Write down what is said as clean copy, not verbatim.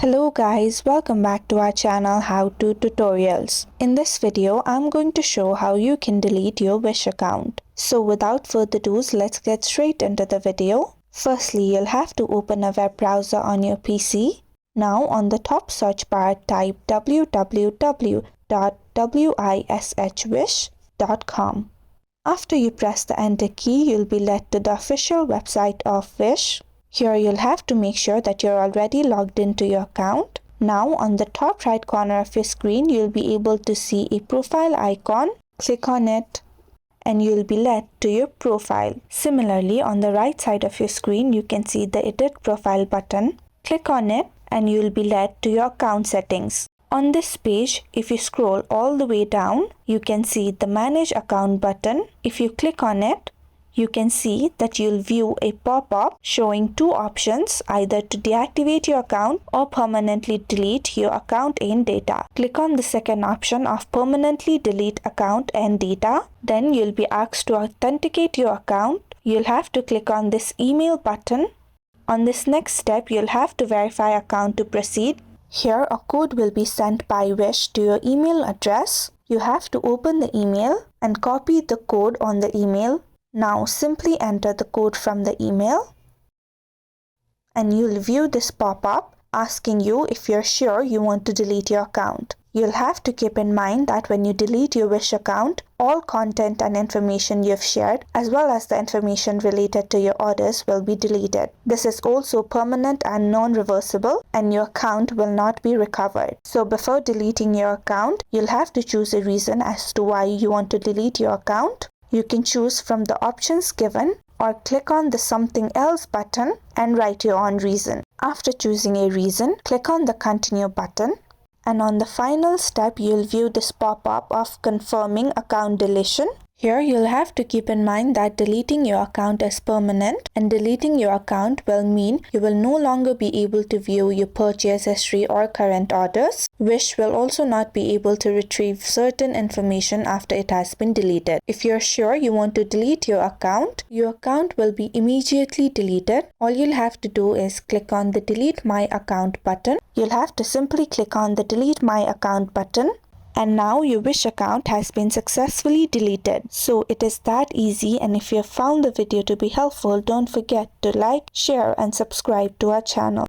Hello guys, welcome back to our channel How To Tutorials. In this video, I'm going to show how you can delete your Wish account. So without further ado, let's get straight into the video. Firstly, you'll have to open a web browser on your PC. Now on the top search bar, type www.wishwish.com. After you press the enter key, you'll be led to the official website of Wish. Here you'll have to make sure that you're already logged into your account. Now on the top right corner of your screen, you'll be able to see a profile icon. Click on it and you'll be led to your profile. Similarly, on the right side of your screen, you can see the edit profile button. Click on it and you'll be led to your account settings. On this page, if you scroll all the way down, you can see the manage account button. If you click on it, you can see that you'll view a pop-up showing two options, either to deactivate your account or permanently delete your account and data. Click on the second option of permanently delete account and data. Then you'll be asked to authenticate your account. You'll have to click on this email button. On this next step, you'll have to verify account to proceed. Here, a code will be sent by Wish to your email address. You have to open the email and copy the code on the email. Now simply enter the code from the email and you'll view this pop-up asking you if you're sure you want to delete your account. You'll have to keep in mind that when you delete your Wish account, all content and information you've shared as well as the information related to your orders will be deleted. This is also permanent and non-reversible and your account will not be recovered. So before deleting your account, you'll have to choose a reason as to why you want to delete your account. You can choose from the options given or click on the something else button and write your own reason. After choosing a reason, click on the continue button and on the final step you'll view this pop-up of confirming account deletion. Here you'll have to keep in mind that deleting your account is permanent and deleting your account will mean you will no longer be able to view your purchase history or current orders. Wish will also not be able to retrieve certain information after it has been deleted. If you're sure you want to delete your account will be immediately deleted. All you'll have to do is click on the delete my account button. You'll have to simply click on the delete my account button. And now your Wish account has been successfully deleted. So it is that easy, and if you have found the video to be helpful, don't forget to like, share and subscribe to our channel.